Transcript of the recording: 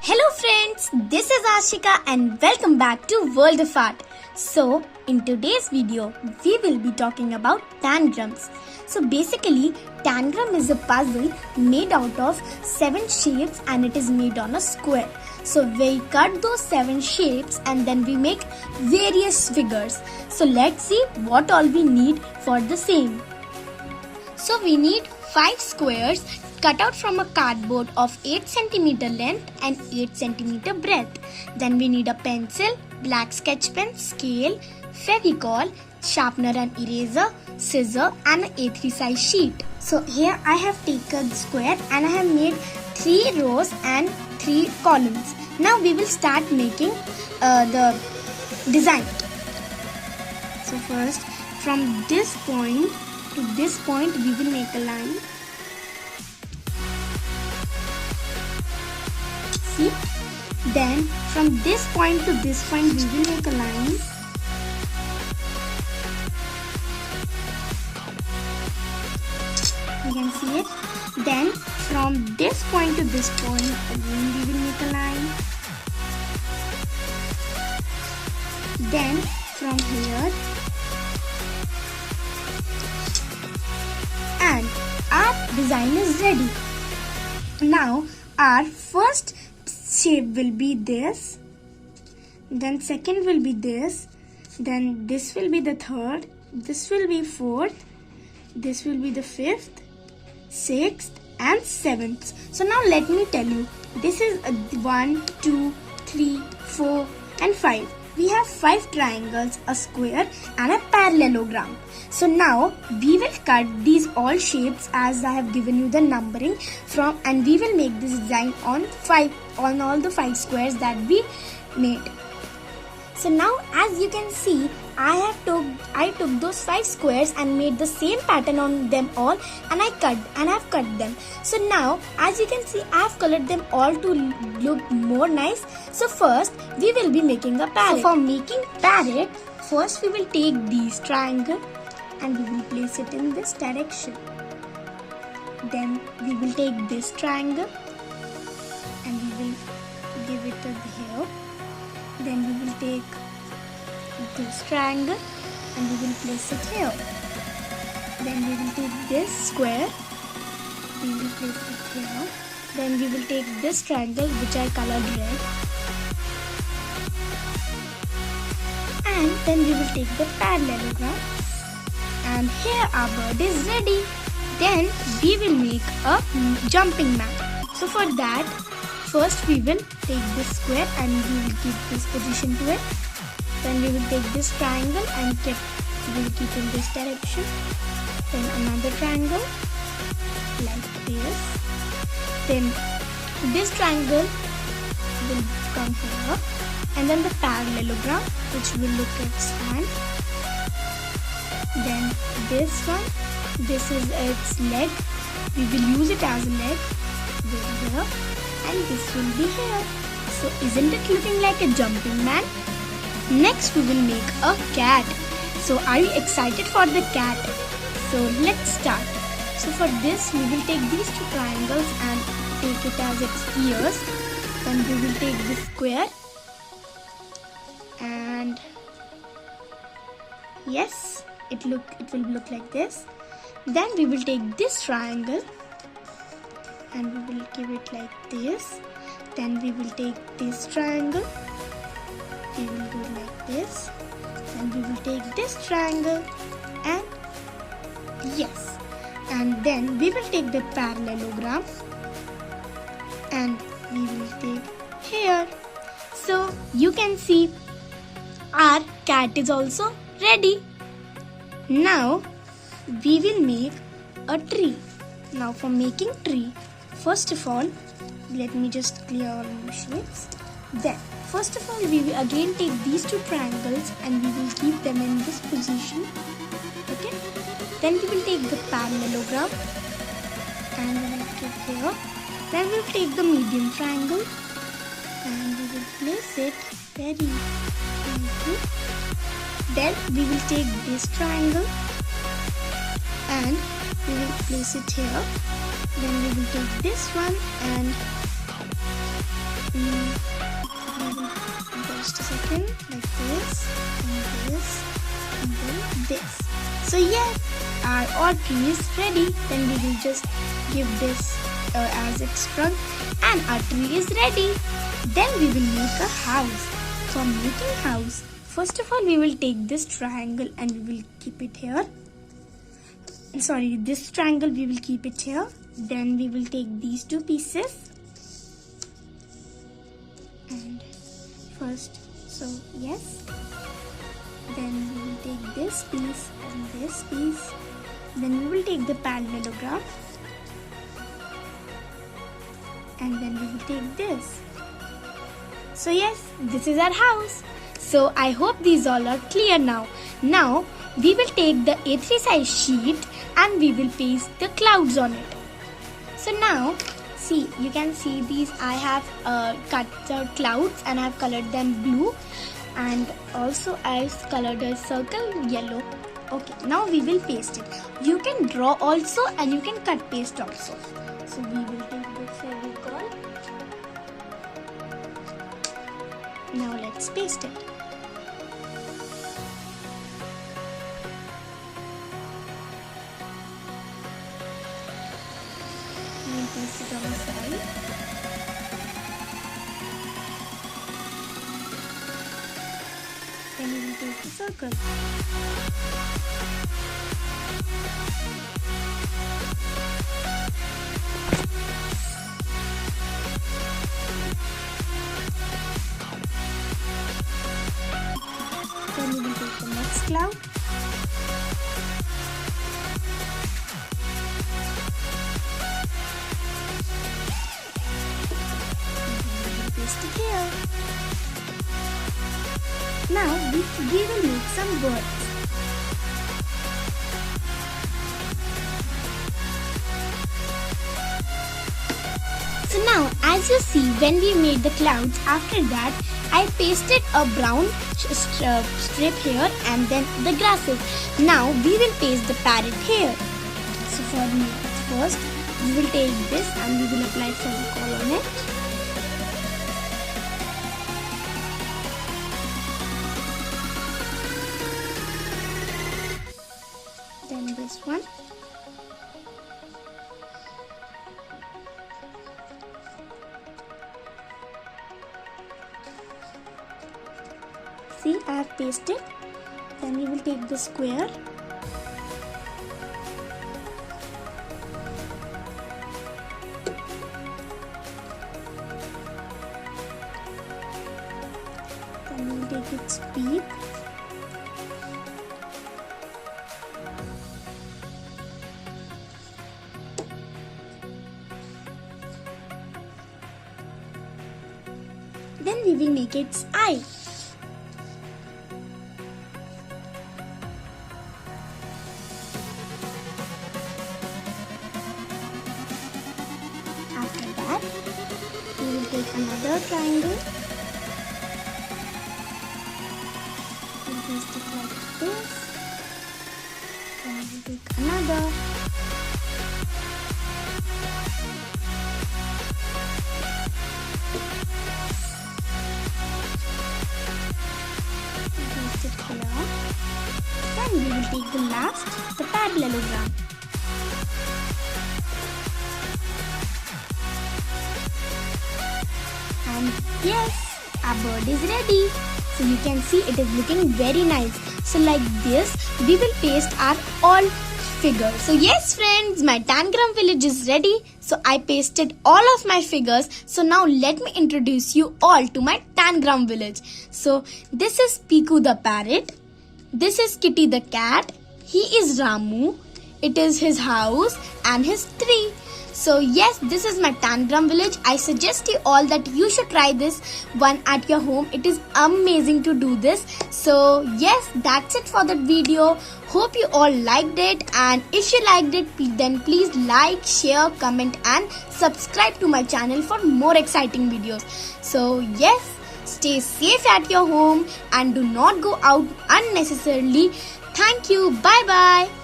Hello friends, this is Ashika and welcome back to World of Art. So, in today's video, we will be talking about tangrams. So basically, tangram is a puzzle made out of 7 shapes and it is made on a square. So we cut those 7 shapes and then we make various figures. So let's see what all we need for the same. So we need 5 squares cut out from a cardboard of 8 cm length and 8 cm breadth. Then we need a pencil, black sketch pen, scale, fevicol, sharpener and eraser, scissor and an A3 size sheet. So here I have taken the square and I have made 3 rows and 3 columns. Now we will start making the design. So first from this point to this point we will make a line. See? Then from this point to this point we will make a line. You can see it. Then from this point to this point again we will make a line. Then from here, and our design is ready. Now our first shape will be this, then second will be this, then this will be the third, this will be fourth, this will be the fifth, sixth and seventh. So now let me tell you, this is 1, 2, 3, 4 and 5. We have 5 triangles, a square and a parallelogram. So now we will cut these all shapes as I have given you the numbering from, and we will make this design on all the 5 squares that we made. So now as you can see, I took those 5 squares and made the same pattern on them all and I have cut them. So now as you can see, I have colored them all to look more nice. So first we will be making a parrot. So for making parrot, first we will take these triangle and we will place it in this direction. Then we will take this triangle and we will give it here. Then we will take this triangle and we will place it here. Then we will take this square, we will place it here. Then we will take this triangle which I colored red, and then we will take the parallelogram, and here our bird is ready. Then we will make a jumping man. So for that, first we will take this square and we will give this position to it. Then we will take this triangle and we will keep in this direction. Then another triangle like this. Then this triangle will come here. And then the parallelogram which will look at stand. Then this one, this is its leg. We will use it as a leg. Here. And this will be here. So isn't it looking like a jumping man? Next we will make a cat. So are you excited for the cat? So let's start. So for this we will take these 2 triangles and take it as its ears. Then we will take this square and yes, it will look like this. Then we will take this triangle and we will give it like this. Then we will take this triangle, we will do like this. Then we will take this triangle and yes. And then we will take the parallelogram and we will take here. So you can see our cat is also ready. Now we will make a tree. Now for making tree, first of all, let me just clear all my shapes. Then first of all we will again take these 2 triangles and we will keep them in this position. Okay. Then we will take the parallelogram and we will keep here. Then we will take the medium triangle and we will place it very easy. Then we will take this triangle and we will place it here. Then we will take this one and just a second, like this and this and then this. So yes, our odd tree is ready. Then we will just give this as its trunk and our tree is ready. Then we will make a house. For making house, first of all we will take this triangle and we will keep it here. Sorry, this triangle we will keep it here. Then we will take these two pieces. And first, so yes. Then we will take this piece and this piece. Then we will take the parallelogram. And then we will take this. So yes, this is our house. So I hope these all are clear now. Now we will take the A3 size sheet and we will paste the clouds on it. So now see, you can see these. I have cut the clouds and I have colored them blue, and also I colored a circle yellow. Okay, now we will paste it. You can draw also and you can cut paste also. So we will take the Fevicol. Now let's paste it. We'll paste it on the side. Then we will take the circle. Then we will take the next cloud. Paste it here. Now we will make some birds. So now as you see, when we made the clouds, after that I pasted a brown strip here and then the grasses. Now we will paste the parrot here. So for me, first we will take this and we will apply Fevicol on it. Then this one. See, I have pasted. Then we will take the square. Then we will take its beak. Then we will make its eye. After that, we will take another triangle. We'll paste it like this. Then we will take another. Paste it here. Then we will take the last, the parallelogram. And yes, our bird is ready. So you can see it is looking very nice. So like this, we will paste our all figures. So yes friends, my Tangram village is ready. So I pasted all of my figures. So now let me introduce you all to my Tangram village. So this is Piku the parrot. This is Kitty the cat. He is Ramu. It is his house and his tree. So yes, this is my Tangram village. I suggest you all that you should try this one at your home. It is amazing to do this. So yes, that's it for that video. Hope you all liked it, and if you liked it, then please like, share, comment and subscribe to my channel for more exciting videos. So yes, stay safe at your home and do not go out unnecessarily. Thank you. Bye bye.